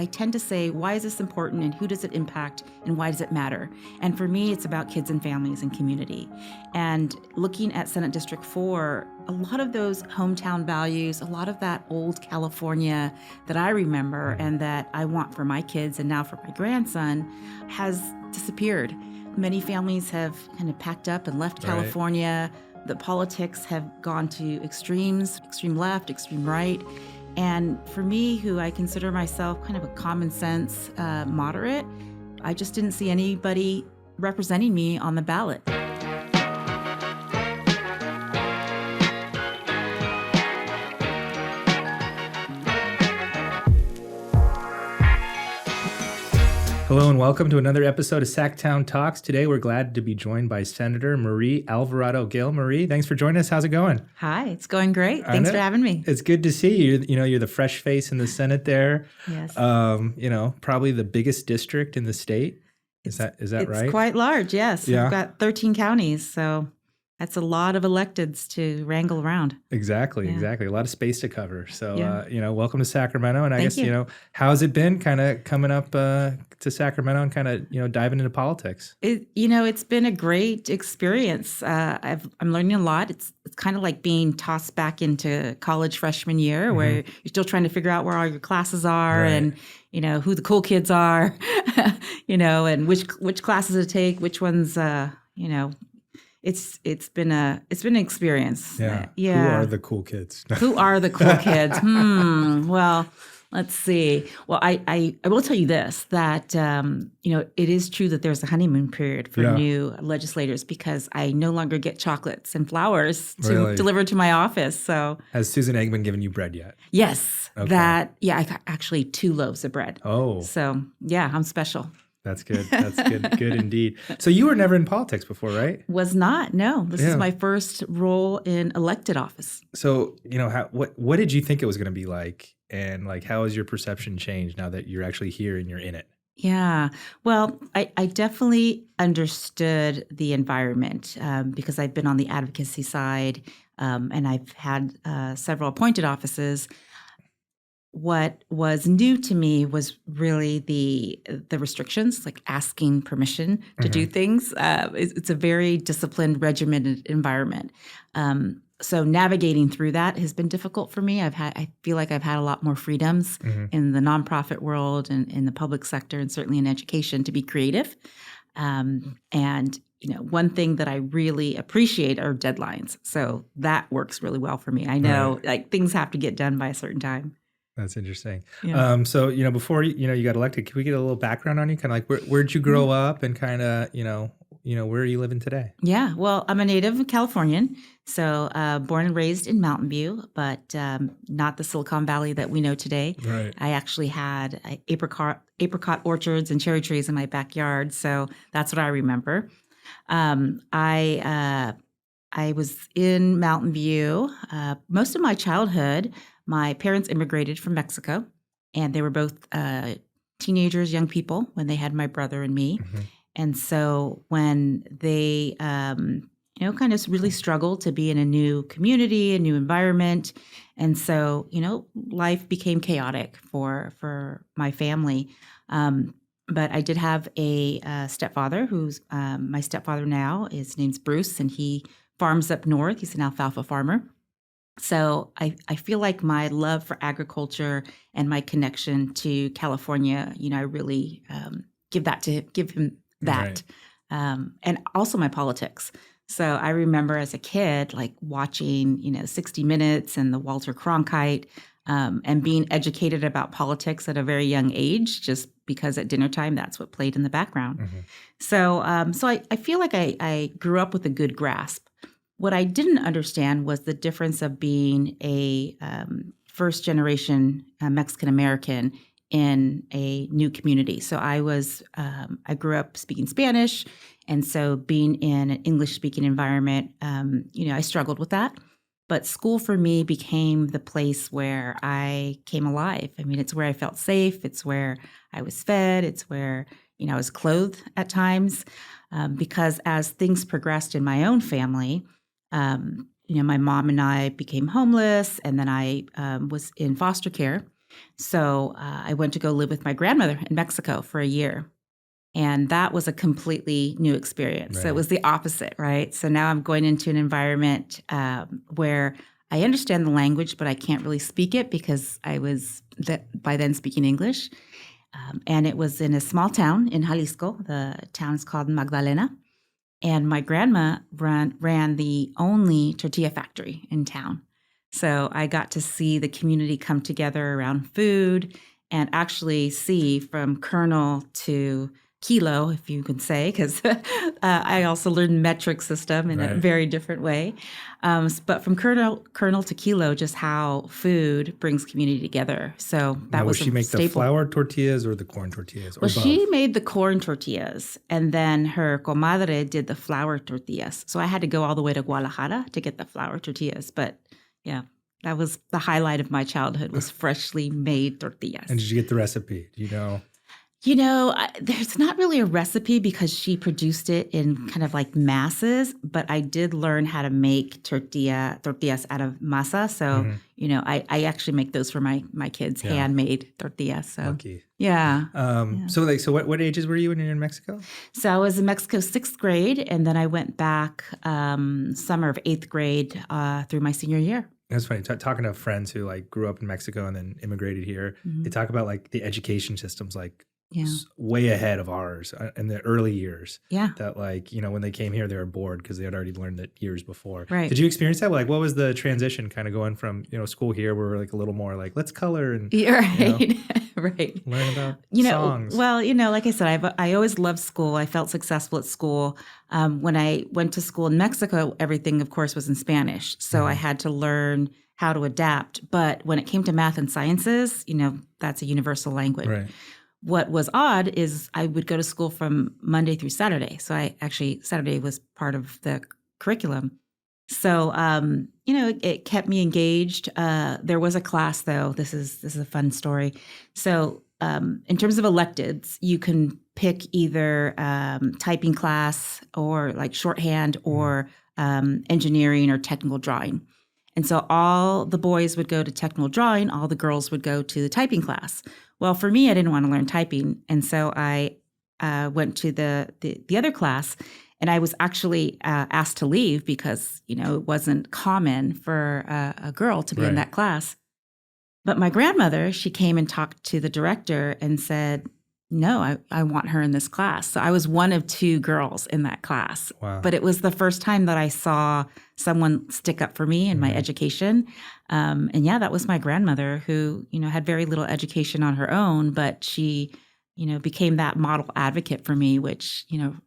I tend to say, why is this important and who does it impact and why does it matter? And for me, it's about kids and families and community. And looking at Senate District 4, a lot of those hometown values, a lot of that old California that I remember and that I want for my kids and now for my grandson has disappeared. Many families have kind of packed up and left California. The politics have gone to extremes, extreme left, extreme right. And for me, who I consider myself kind of a common sense moderate, I just didn't see anybody representing me on the ballot. Hello and welcome to another episode of Sacktown Talks. Today we're glad to be joined by Senator Marie Alvarado Gil. Marie, thanks for joining us. How's it going? Hi, it's going great. Thanks for having me. It's good to see you. You're the fresh face in the Senate there. Yes. Probably the biggest district in the state. Is that right? It's quite large, yes. Yeah. We've got 13 counties, so that's a lot of electeds to wrangle around. Exactly. A lot of space to cover. So, welcome to Sacramento. And I Thank guess, you. How's it been kind of coming up to Sacramento and kind of, diving into politics? It's been a great experience. I'm learning a lot. It's kind of like being tossed back into college freshman year where you're still trying to figure out where all your classes are and, who the cool kids are, and which classes to take, which ones, It's been an experience. Yeah. Yeah. Who are the cool kids? Who are the cool kids? Well, let's see. Well, I will tell you this, that, it is true that there's a honeymoon period for new legislators because I no longer get chocolates and flowers to deliver to my office. So Has Susan Eggman given you bread yet? yes, Okay. I got actually 2 loaves of bread. Oh. So yeah, I'm special. That's good. That's good. Good indeed. So you were never in politics before, right? Was not. No, this is my first role in elected office. So, what did you think it was going to be like? And how has your perception changed now that you're actually here and you're in it? Yeah. Well, I definitely understood the environment because I've been on the advocacy side and I've had several appointed offices. What was new to me was really the restrictions, like asking permission to do things. It's a very disciplined, regimented environment. So navigating through that has been difficult for me. I feel like I've had a lot more freedoms in the nonprofit world and in the public sector, and certainly in education, to be creative. One thing that I really appreciate are deadlines. So that works really well for me. I know things have to get done by a certain time. That's interesting. Yeah. Before you got elected, can we get a little background on you? Kind of where'd you grow up, and kind of where are you living today? Yeah, well, I'm a native Californian, so born and raised in Mountain View, but not the Silicon Valley that we know today. Right. I actually had apricot orchards and cherry trees in my backyard, so that's what I remember. I was in Mountain View most of my childhood. My parents immigrated from Mexico, and they were both teenagers, young people, when they had my brother and me. And so when they, kind of really struggled to be in a new community, a new environment. And so, life became chaotic for my family. But I did have a stepfather who's my stepfather now. His name's Bruce, and he farms up north. He's an alfalfa farmer. So I feel like my love for agriculture and my connection to California, I really give him that. Right. And also my politics. So I remember as a kid, watching, 60 Minutes and the Walter Cronkite and being educated about politics at a very young age, just because at dinner time, that's what played in the background. So I feel like I grew up with a good grasp. What I didn't understand was the difference of being a first-generation Mexican-American in a new community. So I grew up speaking Spanish, and so being in an English-speaking environment, I struggled with that. But school for me became the place where I came alive. I mean, it's where I felt safe. It's where I was fed. It's where, I was clothed at times. Because as things progressed in my own family, my mom and I became homeless, and then I was in foster care. So I went to go live with my grandmother in Mexico for a year. And that was a completely new experience. So it Right. was the opposite, right? So now I'm going into an environment where I understand the language, but I can't really speak it because I was by then speaking English. And it was in a small town in Jalisco. The town is called Magdalena. And my grandma ran the only tortilla factory in town. So I got to see the community come together around food and actually see from kernel to kilo, if you can say, because I also learned metric system in a Right. very different way. But from kernel to kilo, just how food brings community together. So that Now, was would she a make the staple. flour tortillas or the corn tortillas, or Well, both? she made the corn tortillas, and then her comadre did the flour tortillas. So I had to go all the way to Guadalajara to get the flour tortillas. But yeah, that was the highlight of my childhood, was freshly made tortillas. And did you get the recipe? Do you know? You know, there's not really a recipe because she produced it in kind of like masses, but I did learn how to make tortillas out of masa. So, Mhm. you know, I actually make those for my kids, Yeah. handmade tortillas. So, Lucky. yeah. So what ages were you when you were in Mexico? So I was in Mexico 6th grade, and then I went back summer of 8th grade through my senior year. That's funny. Talking to friends who like grew up in Mexico and then immigrated here, they talk about like the education systems like Yeah. way ahead of ours in the early years. Yeah. That like, when they came here, they were bored because they had already learned it years before. Right. Did you experience that? Like, what was the transition kind of going from, school here where we're like a little more like, let's color and Yeah, right. Right. learn about You know, songs? well, like I said, I always loved school. I felt successful at school. When I went to school in Mexico, everything, of course, was in Spanish. So I had to learn how to adapt. But when it came to math and sciences, that's a universal language. Right. What was odd is I would go to school from Monday through Saturday. So Saturday was part of the curriculum. So, it kept me engaged. There was a class, though. This is a fun story. So, in terms of electives, you can pick either typing class or like shorthand or engineering or technical drawing. And so all the boys would go to technical drawing, all the girls would go to the typing class. Well, for me, I didn't want to learn typing. And so I went to the other class, and I was actually asked to leave because, it wasn't common for a girl to be in that class. But my grandmother, she came and talked to the director and said, no, I want her in this class. So I was one of 2 girls in that class. Wow. But it was the first time that I saw someone stick up for me in my education. And yeah, that was my grandmother who, had very little education on her own, but she, became that model advocate for me, which,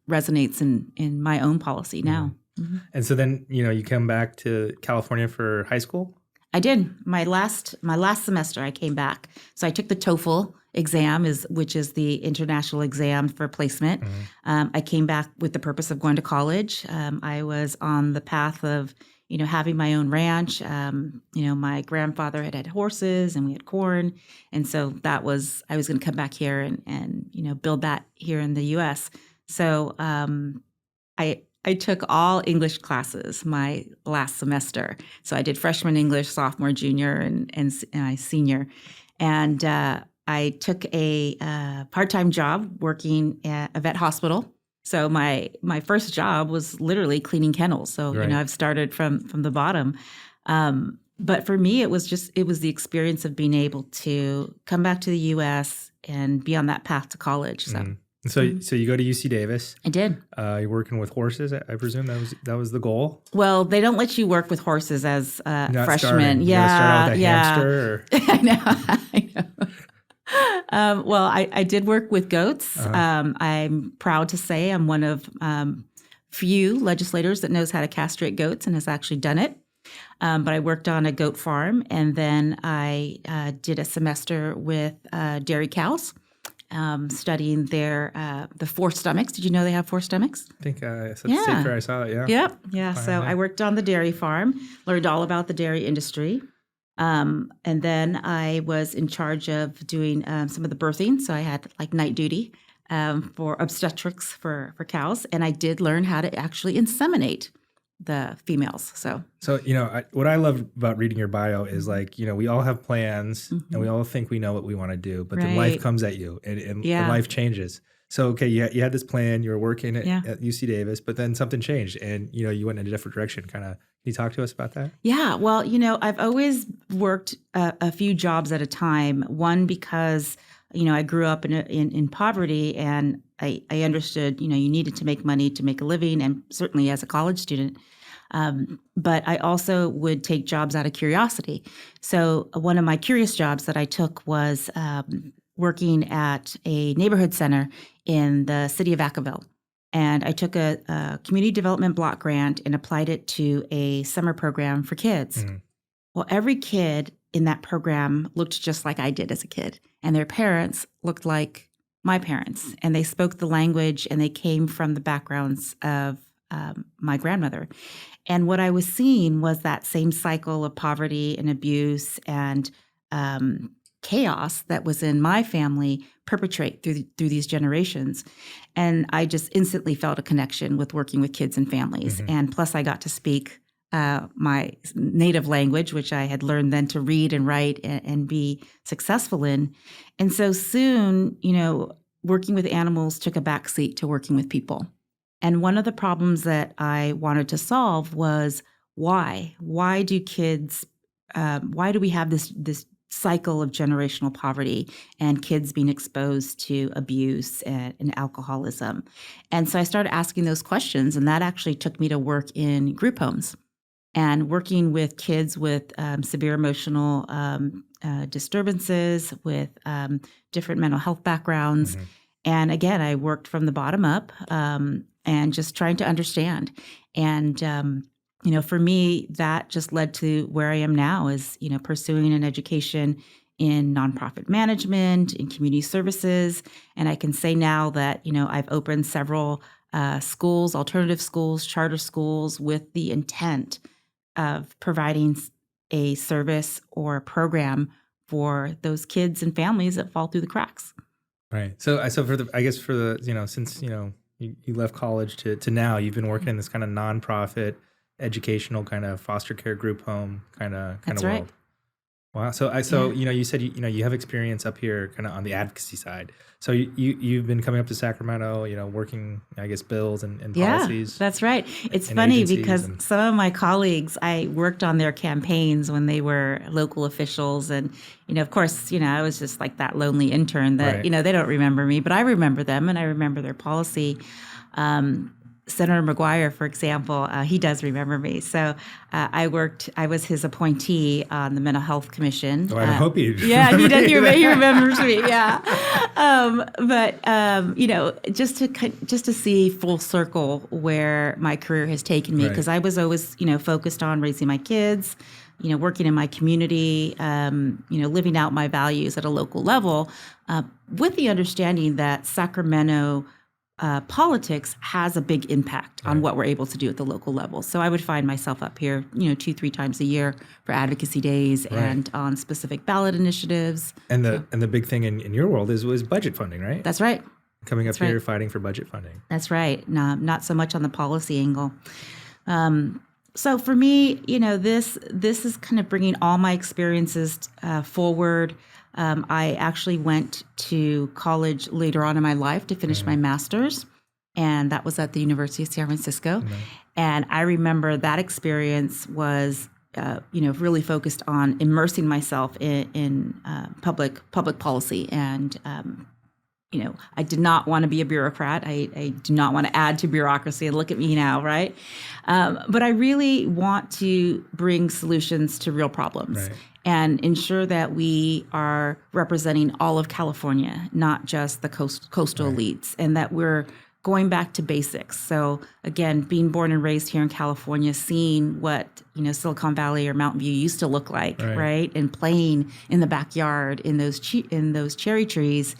resonates in my own policy now. Mm-hmm. And so then, you come back to California for high school? I did. My last semester, I came back. So I took the TOEFL exam, which is the international exam for placement. I came back with the purpose of going to college. I was on the path of, having my own ranch. My grandfather had horses and we had corn. And so I was going to come back here and build that here in the U.S. So I took all English classes my last semester. So I did freshman English, sophomore, junior, and senior. And I took a part-time job working at a vet hospital. So my first job was literally cleaning kennels. So, Right. I've started from the bottom. But for me, it was the experience of being able to come back to the U.S. and be on that path to college. So. So you go to UC Davis. I did. You're working with horses. I presume that was the goal. Well, they don't let you work with horses as a Not freshman. starting. You gotta start out with a hamster. Or... I know. Well, I did work with goats. I'm proud to say I'm one of few legislators that knows how to castrate goats and has actually done it. But I worked on a goat farm, and then I did a semester with dairy cows. Studying the 4 stomachs. Did you know they have 4 stomachs? I think safer. I saw it. Yeah. Yep. Yeah. So I worked on the dairy farm, learned all about the dairy industry. And then I was in charge of doing some of the birthing. So I had like night duty for obstetrics for cows. And I did learn how to actually inseminate. the females. So what I love about reading your bio is like, we all have plans and we mhm. all think we know what we want to do, but then life Right. comes at you and Yeah. life changes. So, okay, you had this plan, you were working Yeah. at UC Davis, but then something changed and, you went in a different direction. Kind of, can you talk to us about that? Yeah. Well, I've always worked a few jobs at a time. One, because, I grew up in poverty, and I understood, you needed to make money to make a living, and certainly as a college student. But I also would take jobs out of curiosity. So one of my curious jobs that I took was working at a neighborhood center in the city of Vacaville. And I took a community development block grant and applied it to a summer program for kids. Mhm. Well, every kid in that program looked just like I did as a kid, and their parents looked like my parents, and they spoke the language, and they came from the backgrounds of my grandmother. And what I was seeing was that same cycle of poverty and abuse and chaos that was in my family perpetrate through these generations. And I just instantly felt a connection with working with kids and families. Mhm. And plus, I got to speak my native language, which I had learned then to read and write and be successful in. And so soon, working with animals took a backseat to working with people. And one of the problems that I wanted to solve was why? Why do kids? Why do we have this cycle of generational poverty and kids being exposed to abuse and alcoholism? And so I started asking those questions, and that actually took me to work in group homes and working with kids with severe emotional disturbances, with different mental health backgrounds. Mhm. And again, I worked from the bottom up and just trying to understand. And, for me, that just led to where I am now is, pursuing an education in nonprofit management, in community services. And I can say now that, I've opened several schools, alternative schools, charter schools with the intent of providing a service or a program for those kids and families that fall through the cracks. Right. So since, you left college to now, you've been working in this kind of nonprofit educational kind of foster care group home kind of That's world. right. Wow. You said you have experience up here kind of on the advocacy side. So you've been coming up to Sacramento, working, I guess, bills and policies. That's right. It's and funny agencies because and- some of my colleagues, I worked on their campaigns when they were local officials. And, of course, I was just like that lonely intern that, Right. they don't remember me, but I remember them and I remember their policy. Senator McGuire, for example, he does remember me. So I was his appointee on the Mental Health Commission. Oh, I hope he Yeah, he does. remember He remembers me. Yeah, just to see full circle where my career has taken me, Right. because I was always, focused on raising my kids, working in my community, living out my values at a local level, with the understanding that Sacramento politics has a big impact on Right. what we're able to do at the local level. So I would find myself up here, 2-3 times a year for advocacy days Right. and on specific ballot initiatives. And the big thing in your world was budget funding, right? That's right. Coming up That's right. here fighting for budget funding. That's right. No, not so much on the policy angle. So for me, this is kind of bringing all my experiences forward. I actually went to college later on in my life to finish my master's, and that was at the University of San Francisco. Mhm. And I remember that experience was, really focused on immersing myself in public policy. And, I did not want to be a bureaucrat. I do not want to add to bureaucracy. And look at me now, right? But I really want to bring solutions to real problems. Right. And ensure that we are representing all of California, not just the coastal Right. elites, and that we're going back to basics. So again, being born and raised here in California, seeing what Silicon Valley or Mountain View used to look like, Right. right? And playing in the backyard in those cherry trees.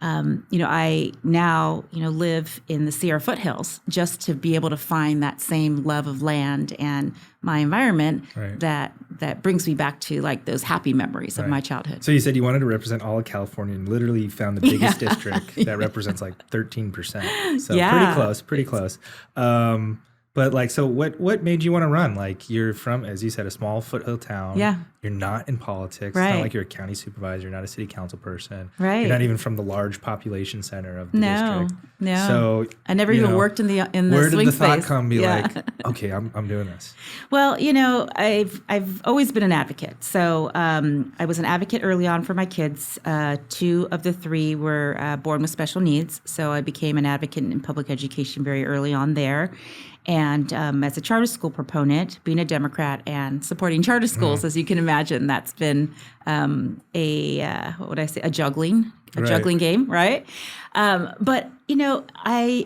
I now live in the Sierra foothills just to be able to find that same love of land and my environment Right. that brings me back to like those happy memories of Right. my childhood. So you said you wanted to represent all of California, and literally found the biggest district that represents like 13%. So Yeah. pretty close. But like, so what made you want to run? Like, you're from, as you said, a small foothill town. Yeah. You're not in politics. Right. It's not like you're a county supervisor. You're not a city council person. Right. You're not even from the large population center of the No, district. no. So I never even worked in the where swing did the thought space. come? Be like, okay, I'm doing this. Well, I've always been an advocate. So I was an advocate early on for my kids. 2 of the 3 were born with special needs. So I became an advocate in public education very early on there. And as a charter school proponent, being a Democrat and supporting charter schools, as you can imagine, that's been a juggling game, right? But I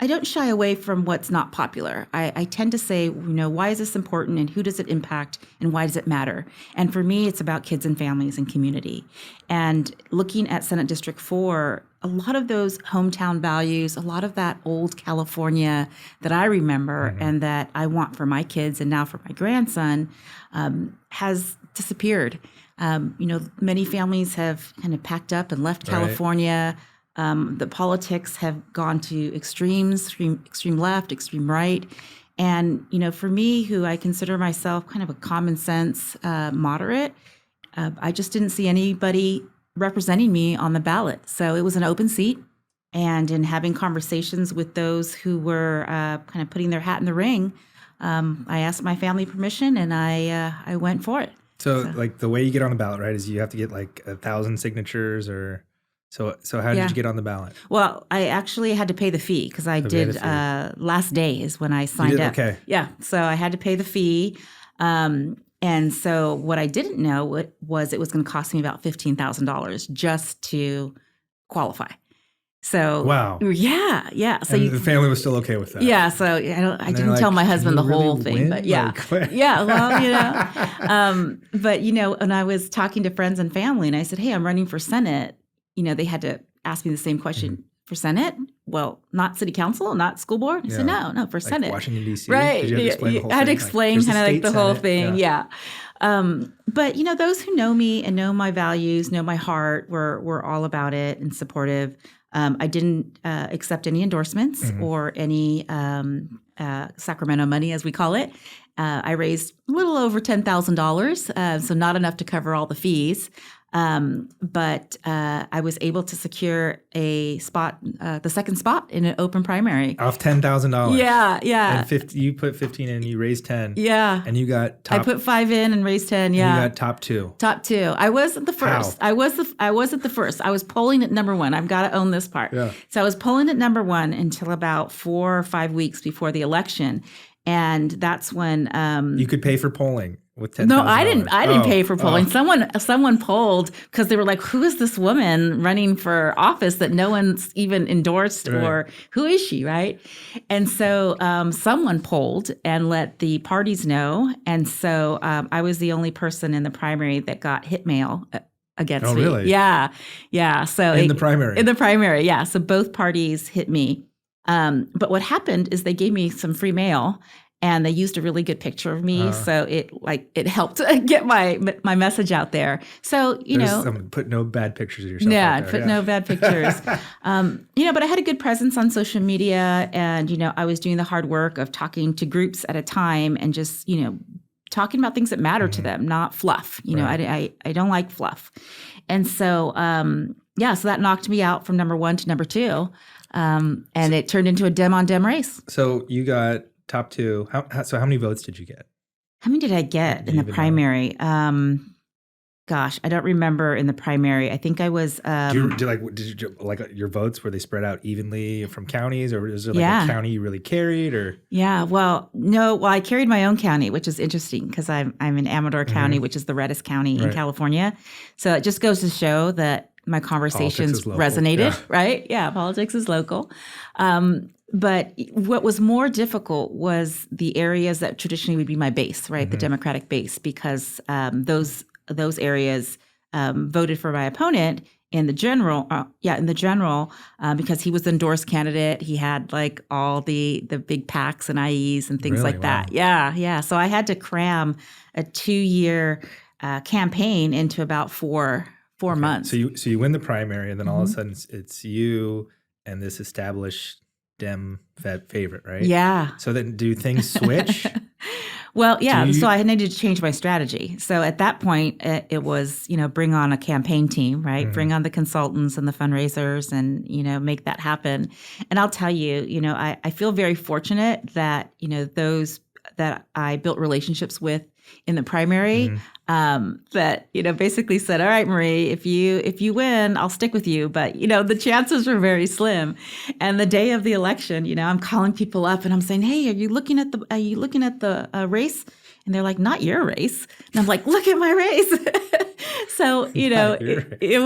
don't shy away from what's not popular. I tend to say, why is this important and who does it impact and why does it matter? And for me, it's about kids and families and community. And looking at Senate District 4, a lot of those hometown values, a lot of that old California that I remember and that I want for my kids and now for my grandson has disappeared. Many families have kind of packed up and left California. The politics have gone to extremes, extreme left, extreme right. And, for me, who I consider myself kind of a common sense moderate, I just didn't see anybody representing me on the ballot. So it was an open seat. And in having conversations with those who were kind of putting their hat in the ring, I asked my family permission and I went for it. So like the way you get on the ballot, right, is you have to get like 1,000 signatures or... So how did you get on the ballot? Well, I actually had to pay the fee because I did last day is when I signed up. Okay. Yeah. So I had to pay the fee. And so what I didn't know was it was going to cost me about $15,000 just to qualify. So wow. Yeah. So the family was still okay with that. Yeah. So I didn't tell my husband the whole thing, but yeah. Yeah. Well, but when I was talking to friends and family and I said, hey, I'm running for Senate, they had to ask me the same question. For Senate? Well, not city council, not school board? I said, no, for Senate. Washington, D.C.? Right. Did you have to explain the whole I had to thing? explain kind of like the whole thing. Yeah. But, those who know me and know my values, know my heart, were all about it and supportive. I didn't accept any endorsements or any Sacramento money, as we call it. I raised a little over $10,000, so not enough to cover all the fees. But I was able to secure a spot, the second spot in an open primary. Off $10,000. Yeah. And you put 15 in, you raised 10. Yeah. And you got top. I put 5 in and raised 10. Yeah. And you got top 2. Top 2. I wasn't the first. How? I wasn't the first. I was polling at number 1. I've got to own this part. Yeah. So I was polling at number 1 until about 4 or 5 weeks before the election. And that's when you could pay for polling. With $10,000. No, I didn't pay for polling. Someone polled because they were like, "Who is this woman running for office that no one's even endorsed, or who is she?" Right? And so someone polled and let the parties know, and so I was the only person in the primary that got hit mail against me. Really? Yeah. So in the primary, yeah. So both parties hit me. But what happened is they gave me some free mail. And they used a really good picture of me, so it helped get my message out there. So put no bad pictures of yourself. Yeah, put no bad pictures. But I had a good presence on social media, and I was doing the hard work of talking to groups at a time, and just talking about things that matter to them, not fluff. I don't like fluff, and so so that knocked me out from number 1 to number 2, and it turned into a dem on dem race. So you got top 2. So how many votes did you get? How many did I get in the primary? Gosh, I don't remember in the primary. I think I was. Did you your votes, were they spread out evenly from counties, or was there a county you really carried? Or well, no. Well, I carried my own county, which is interesting because I'm in Amador County, which is the reddest county in California. So it just goes to show that my conversations resonated, right? Yeah, politics is local. But what was more difficult was the areas that traditionally would be my base, right? The Democratic base, because those areas voted for my opponent in the general, because he was the endorsed candidate. He had like all the big PACs and IEs and things like that. Wow. Yeah. So I had to cram a 2-year campaign into about four months. So you win the primary, and then all of a sudden it's you and this established Dem favorite, right? Yeah. So then do things switch? Well, yeah. So you- I needed to change my strategy. So at that point, it was, bring on a campaign team, right? Bring on the consultants and the fundraisers and, make that happen. And I'll tell you, I feel very fortunate that, those that I built relationships with in the primary that, basically said, all right, Marie, if you win, I'll stick with you. But, the chances were very slim. And the day of the election, I'm calling people up and I'm saying, hey, are you looking at the race? And they're like, not your race. And I'm like, look at my race. So, it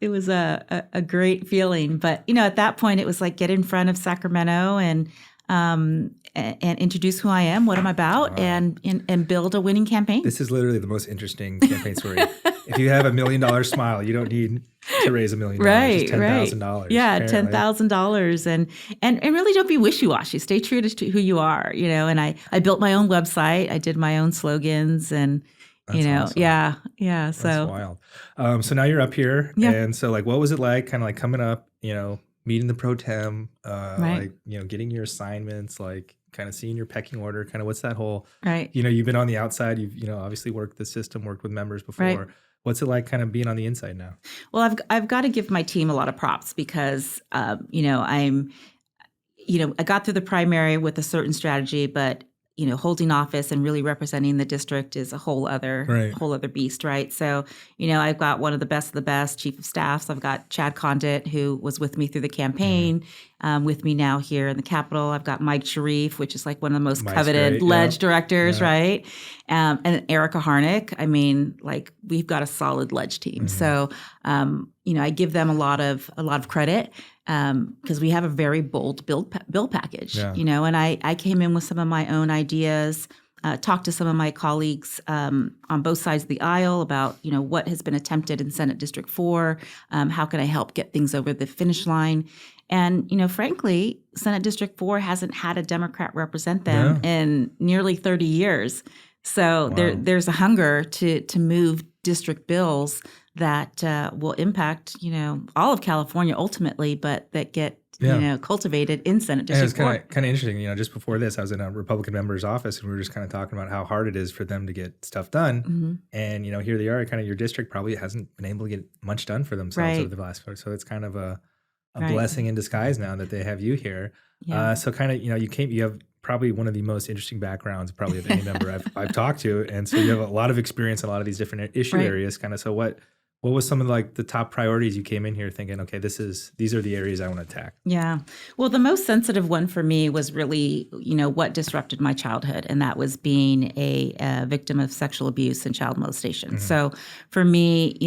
was a great feeling. But, at that point, it was like get in front of Sacramento and introduce who I am, what I'm about, and build a winning campaign. This is literally the most interesting campaign story. If you have $1 million smile, you don't need to raise $1 million. Right, $10,000. Yeah, apparently. $10,000, and really don't be wishy-washy. Stay true to who you are, And I built my own website. I did my own slogans, and That's awesome. yeah. So that's wild. So now you're up here, and so like, what was it like? Kind of like coming up, meeting the pro tem, right. like getting your assignments, like kind of seeing your pecking order. Kind of what's that whole? Right. You've been on the outside. You've obviously worked the system, worked with members before. Right. What's it like kind of being on the inside now? Well, I've got to give my team a lot of props because, I got through the primary with a certain strategy, but, holding office and really representing the district is a whole other beast, right? So, I've got one of the best chief of staffs. I've got Chad Condit, who was with me through the campaign, with me now here in the Capitol. I've got Mike Sharif, which is like one of the most coveted ledge directors, right? And Erica Harnick. I mean, like we've got a solid ledge team. So, I give them a lot of credit. Because we have a very bold bill package, and I came in with some of my own ideas, talked to some of my colleagues on both sides of the aisle about, what has been attempted in Senate District 4, how can I help get things over the finish line? And, frankly, Senate District 4 hasn't had a Democrat represent them in nearly 30 years. So there's a hunger to move district bills that will impact, all of California ultimately, but that get, cultivated in Senate District 4. And it's kind of interesting, just before this, I was in a Republican member's office and we were just kind of talking about how hard it is for them to get stuff done. And, here they are, kind of your district probably hasn't been able to get much done for themselves over the last 4. So it's kind of a blessing in disguise now that they have you here. So kind of, you have probably one of the most interesting backgrounds probably of any member I've talked to. And so you have a lot of experience in a lot of these different issue areas kind of. So what was some of like the top priorities you came in here thinking, okay, these are the areas I want to attack? Yeah. Well, the most sensitive one for me was really, what disrupted my childhood. And that was being a victim of sexual abuse and child molestation. So for me,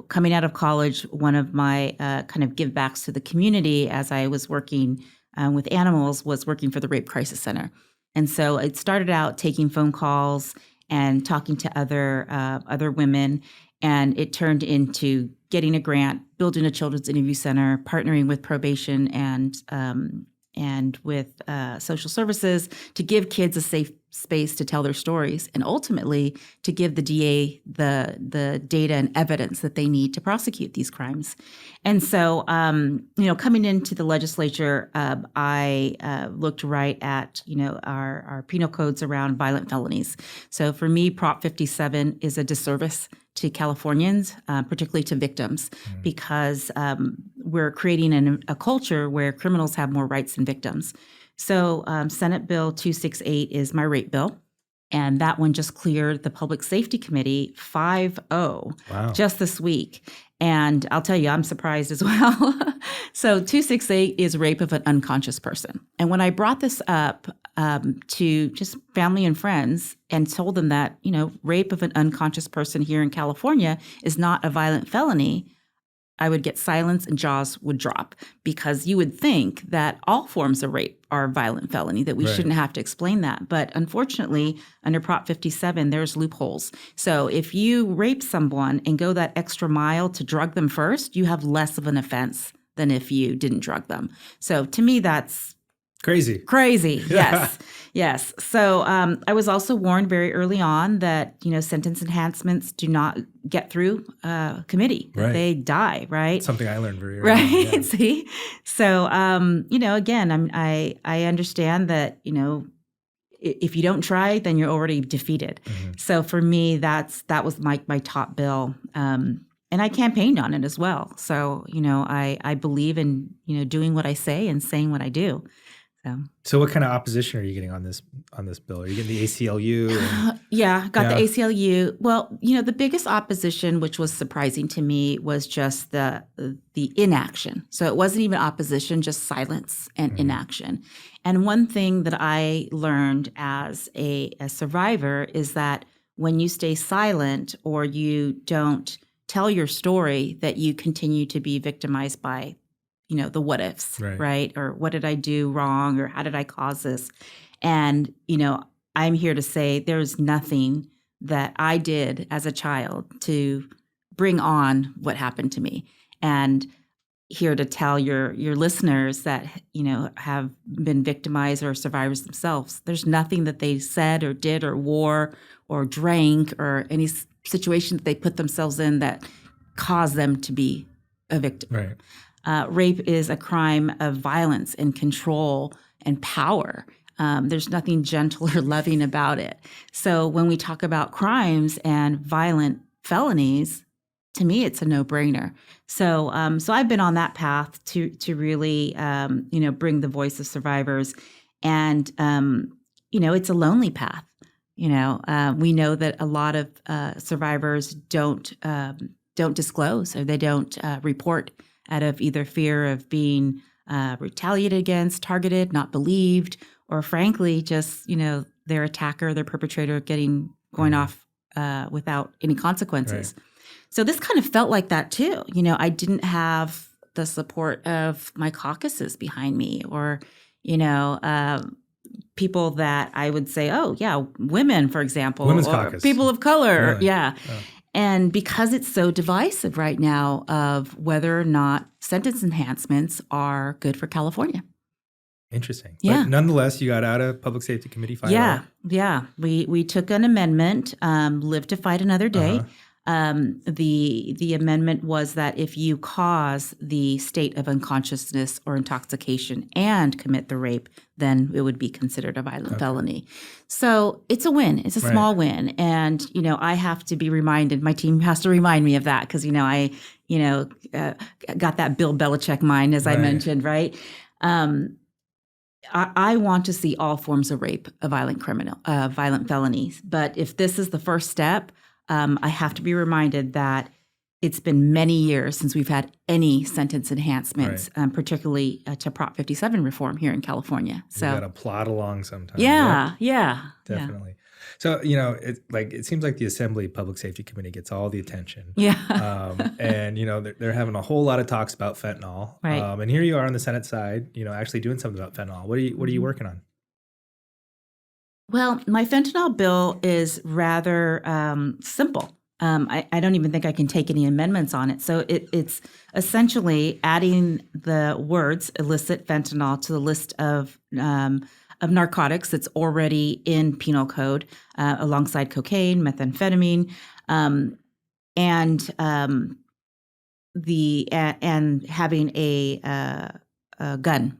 coming out of college, one of my kind of give backs to the community as I was working with animals was working for the Rape Crisis Center. And so it started out taking phone calls and talking to other women. And it turned into getting a grant, building a children's interview center, partnering with probation and with social services to give kids a safe space to tell their stories, and ultimately to give the DA the data and evidence that they need to prosecute these crimes. And so, coming into the legislature, I looked right at our penal codes around violent felonies. So for me, Prop 57 is a disservice to Californians, particularly to victims, because we're creating a culture where criminals have more rights than victims. So Senate Bill 268 is my rape bill, and that one just cleared the Public Safety Committee 5-0 just this week. And I'll tell you, I'm surprised as well. So 268 is rape of an unconscious person. And when I brought this up to just family and friends and told them that, rape of an unconscious person here in California is not a violent felony, I would get silence and jaws would drop, because you would think that all forms of rape are a violent felony, that we shouldn't have to explain that. But unfortunately, under Prop 57, there's loopholes. So if you rape someone and go that extra mile to drug them first, you have less of an offense than if you didn't drug them. So to me, that's Crazy. Crazy. Yes. Yes. So I was also warned very early on that, sentence enhancements do not get through committee. Right. They die, right? Something I learned very early Right. on. Yeah. See? So, again, I understand that, if you don't try, then you're already defeated. Mm-hmm. So for me, that was my top bill. And I campaigned on it as well. So, I believe in, doing what I say and saying what I do. So what kind of opposition are you getting on this bill? Are you getting the ACLU? Got the ACLU. Well, the biggest opposition, which was surprising to me, was just the inaction. So it wasn't even opposition, just silence and inaction. And one thing that I learned as a survivor is that when you stay silent or you don't tell your story, that you continue to be victimized by the what ifs, right? Or what did I do wrong? Or how did I cause this? And, I'm here to say there's nothing that I did as a child to bring on what happened to me. And here to tell your listeners that, have been victimized or survivors themselves, there's nothing that they said or did or wore or drank or any situation that they put themselves in that caused them to be a victim. Right. Rape is a crime of violence and control and power. There's nothing gentle or loving about it. So when we talk about crimes and violent felonies, to me, it's a no-brainer. So I've been on that path to really, bring the voice of survivors. And, it's a lonely path. We know that a lot of survivors don't disclose or they don't report out of either fear of being retaliated against, targeted, not believed, or frankly, just, their attacker, their perpetrator going off without any consequences. Right. So this kind of felt like that too. I didn't have the support of my caucuses behind me or, people that I would say, oh, yeah, women, for example, Women's or caucus. People of color. Really? Yeah. Oh. And because it's so divisive right now of whether or not sentence enhancements are good for California. Interesting. Yeah. But nonetheless, you got out of Public Safety Committee finally. Yeah. We took an amendment, Live to Fight Another Day. The amendment was that if you cause the state of unconsciousness or intoxication and commit the rape, then it would be considered a violent felony. So it's a win. It's a small win. And, I have to be reminded, my team has to remind me of that because, I got that Bill Belichick mind, as I mentioned, right? I want to see all forms of rape a violent felonies. But if this is the first step, I have to be reminded that it's been many years since we've had any sentence enhancements, particularly to Prop 57 reform here in California. So you got to plod along sometimes. Yeah. Definitely. Yeah. So, it seems like the Assembly Public Safety Committee gets all the attention. Yeah. And, they're having a whole lot of talks about fentanyl. Right. And here you are on the Senate side, actually doing something about fentanyl. What are you working on? Well, my fentanyl bill is rather simple. I don't even think I can take any amendments on it. So it's essentially adding the words illicit fentanyl to the list of narcotics that's already in penal code, alongside cocaine, methamphetamine, and having a gun.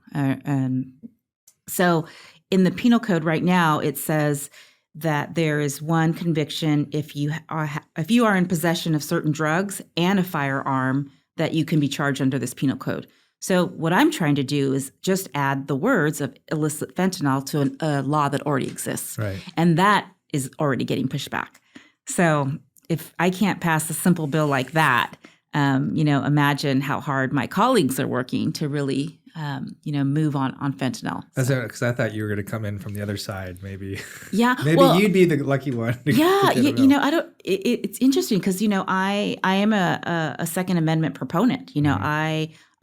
So in the penal code right now, it says that there is one conviction if you are in possession of certain drugs and a firearm that you can be charged under this penal code. So what I'm trying to do is just add the words of illicit fentanyl to a law that already exists. Right. And that is already getting pushed back. So if I can't pass a simple bill like that, imagine how hard my colleagues are working to really move on fentanyl. Because I thought you were going to come in from the other side, maybe. Yeah. Maybe you'd be the lucky one. I don't. It's interesting because I am a Second Amendment proponent.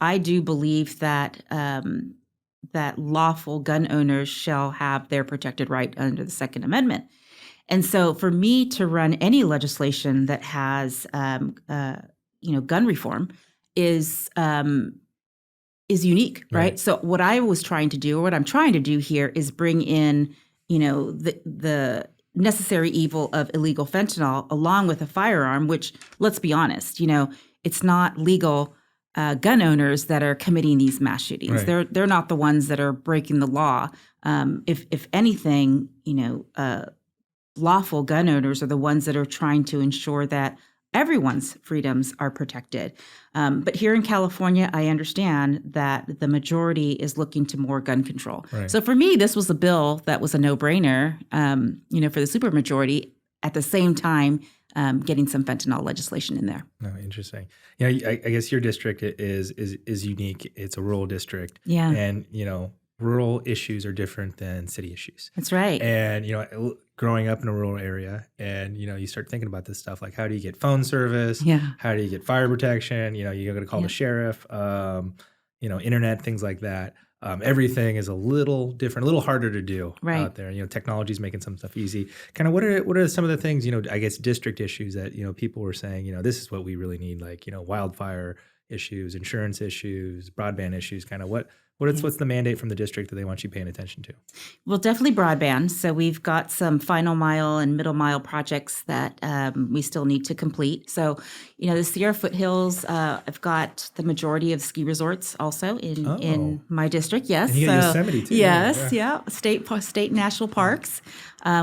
I do believe that that lawful gun owners shall have their protected right under the Second Amendment. And so, for me to run any legislation that has gun reform is is unique, right? So what I was trying to do, or what I'm trying to do here, is bring in, the necessary evil of illegal fentanyl along with a firearm, which, let's be honest, it's not legal gun owners that are committing these mass shootings. They're not the ones that are breaking the law. If anything, lawful gun owners are the ones that are trying to ensure that everyone's freedoms are protected. But here in California, I understand that the majority is looking to more gun control. So for me, this was a bill that was a no-brainer, for the supermajority. At the same time, getting some fentanyl legislation in there. No, interesting. I guess your district is unique. It's a rural district. Yeah. And, rural issues are different than city issues. That's right. And, growing up in a rural area and, you start thinking about this stuff, like how do you get phone service? Yeah. How do you get fire protection? You're going to call the sheriff, internet, things like that. Everything is a little different, a little harder to do out there. Technology is making some stuff easy. Kind of what are some of the things, I guess district issues that, people were saying, this is what we really need, like, wildfire issues, insurance issues, broadband issues, kind of what's the mandate from the district that they want you paying attention to? Well, definitely broadband. So we've got some final mile and middle mile projects that we still need to complete. So, the Sierra Foothills, I've got the majority of ski resorts also in my district. Yes. And you got Yosemite too. Yes. Yeah. State national parks.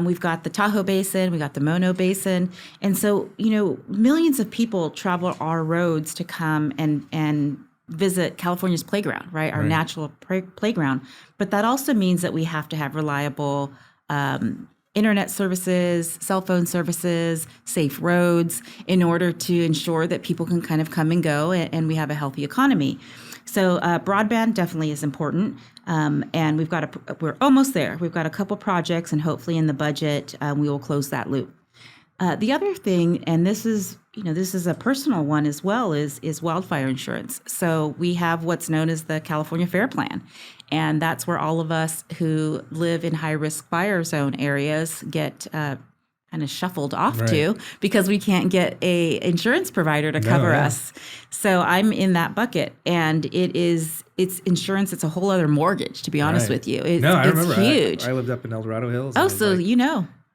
We've got the Tahoe Basin. We got the Mono Basin. And so, millions of people travel our roads to come and visit California's playground, right? Our natural playground. But that also means that we have to have reliable internet services, cell phone services, safe roads in order to ensure that people can kind of come and go and we have a healthy economy. So broadband definitely is important. And we're almost there. We've got a couple projects and hopefully in the budget, we will close that loop. The other thing, and this is a personal one as well, is wildfire insurance. So we have what's known as the California Fair Plan, and that's where all of us who live in high-risk fire zone areas get kind of shuffled off to because we can't get a insurance provider to cover us. So I'm in that bucket, and it's insurance. It's a whole other mortgage, to be honest with you. I remember. Huge. I lived up in El Dorado Hills. Oh, so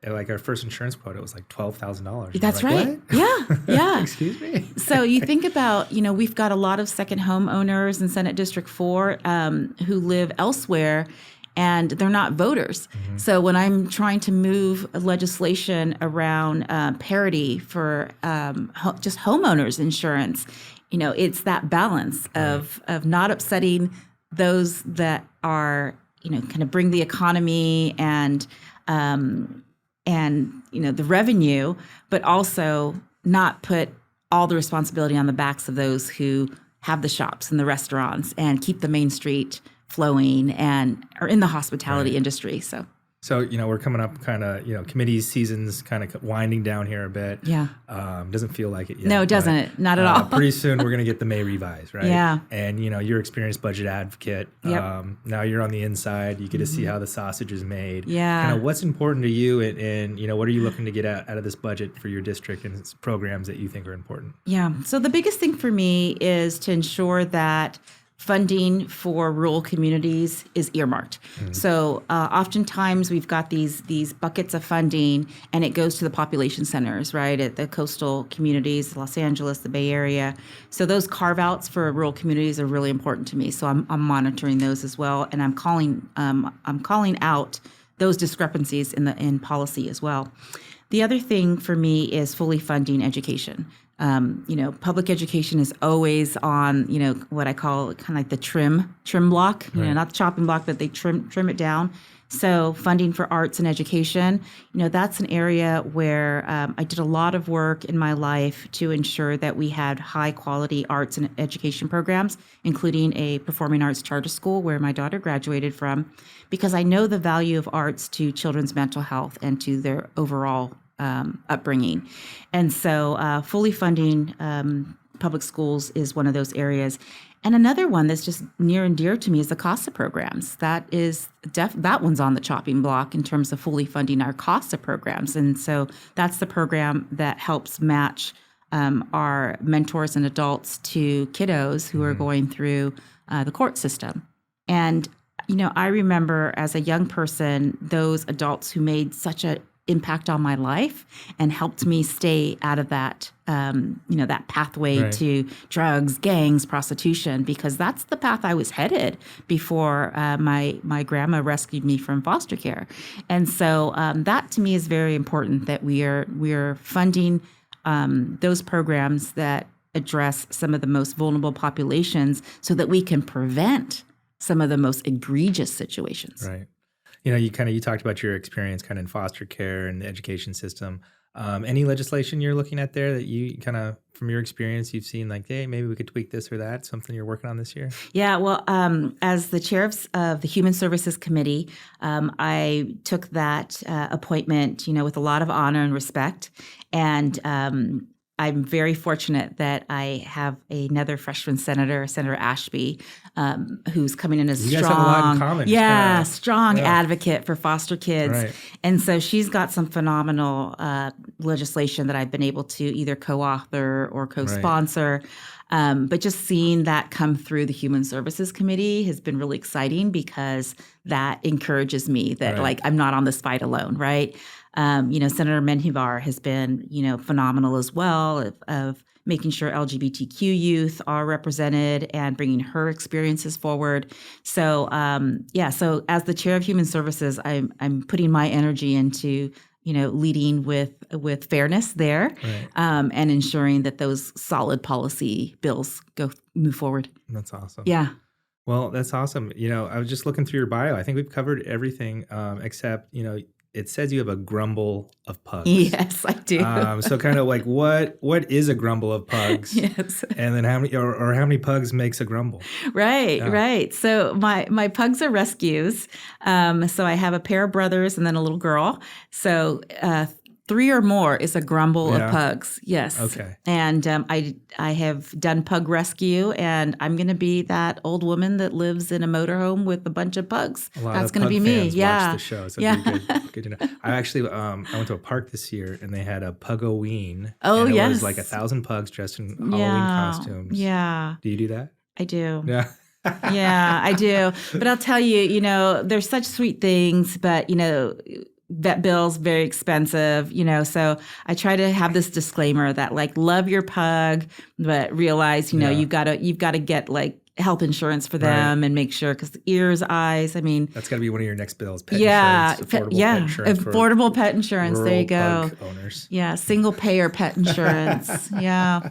like our first insurance quote, it was like $12,000. That's like, right. What? Yeah. Excuse me. So you think about, we've got a lot of second home owners in Senate District 4 who live elsewhere and they're not voters. Mm-hmm. So when I'm trying to move legislation around parity for just homeowners insurance, it's that balance of not upsetting those that are, kind of bring the economy and the revenue, but also not put all the responsibility on the backs of those who have the shops and the restaurants and keep the main street flowing and are in the hospitality industry. So, we're coming up kind of, committee season's kind of winding down here a bit. Yeah. Doesn't feel like it yet. No, it doesn't. Not at all. Pretty soon we're going to get the May revise, right? Yeah. And, you're experienced budget advocate. Yep. Now you're on the inside. You get to see how the sausage is made. Yeah. Kind of what's important to you and what are you looking to get out of this budget for your district and its programs that you think are important? Yeah. So the biggest thing for me is to ensure that funding for rural communities is earmarked. Mm-hmm. So oftentimes we've got these buckets of funding and it goes to the population centers, right, at the coastal communities, Los Angeles, the Bay Area. So those carve outs for rural communities are really important to me. So I'm monitoring those as well, and I'm calling out those discrepancies in policy as well. The other thing for me is fully funding education. Public education is always on, what I call kind of like the trim block, not the chopping block, but they trim it down. So funding for arts and education, that's an area where I did a lot of work in my life to ensure that we had high quality arts and education programs, including a performing arts charter school where my daughter graduated from, because I know the value of arts to children's mental health and to their overall upbringing. And so fully funding public schools is one of those areas. And another one that's just near and dear to me is the CASA programs. That one's on the chopping block in terms of fully funding our CASA programs. And so that's the program that helps match our mentors and adults to kiddos who are going through the court system. And, I remember as a young person, those adults who made such an impact on my life and helped me stay out of that, that pathway to drugs, gangs, prostitution, because that's the path I was headed before my grandma rescued me from foster care. And so that to me is very important, that we are funding those programs that address some of the most vulnerable populations so that we can prevent some of the most egregious situations. Right. You talked about your experience kind of in foster care and the education system. Any legislation you're looking at there that you kind of, from your experience, you've seen like, hey, maybe we could tweak this or that, something you're working on this year? Yeah, well, as the chair of the Human Services Committee, I took that appointment, with a lot of honor and respect. And I'm very fortunate that I have another freshman senator, Senator Ashby, who's coming in as you guys have a lot in common. Strong advocate for foster kids. Right. And so she's got some phenomenal legislation that I've been able to either co-author or co-sponsor. But just seeing that come through the Human Services Committee has been really exciting, because that encourages me that I'm not on this fight alone, right? Senator Menjivar has been, phenomenal as well of making sure LGBTQ youth are represented and bringing her experiences forward. So, so as the chair of Human Services, I'm putting my energy into, leading with fairness there, and ensuring that those solid policy bills move forward. That's awesome. Yeah. Well, that's awesome. I was just looking through your bio. I think we've covered everything except, it says you have a grumble of pugs. Yes, I do. So kind of like what is a grumble of pugs? Yes. And then how many pugs makes a grumble? Right. So my pugs are rescues. So I have a pair of brothers and then a little girl. So 3 or more is a grumble of pugs. Yes. Okay. And I have done pug rescue, and I'm going to be that old woman that lives in a motorhome with a bunch of pugs. That's going to be me. Watch the show. So good to know. I actually I went to a park this year, and they had a Pugoween. Oh, and it yes. was like 1,000 pugs dressed in Halloween costumes. Yeah. Do you do that? I do. Yeah. Yeah, I do. But I'll tell you, there's such sweet things, but, vet bills very expensive, so I try to have this disclaimer that love your pug, but realize you've got to get health insurance for them and make sure, because ears, eyes, that's got to be one of your next bills. Pet insurance, affordable pet insurance. There you go. Pug owners. Yeah, single payer pet insurance. Yeah.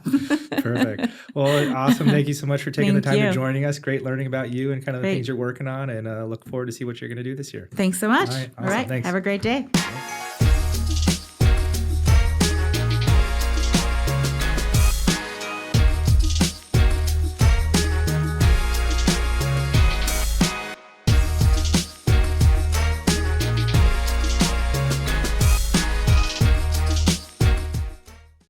Perfect. Well, awesome. Thank you so much for taking the time to joining us. Great learning about you and kind of the things you're working on, and look forward to see what you're going to do this year. Thanks so much. All right. Awesome. All right. Thanks. Have a great day.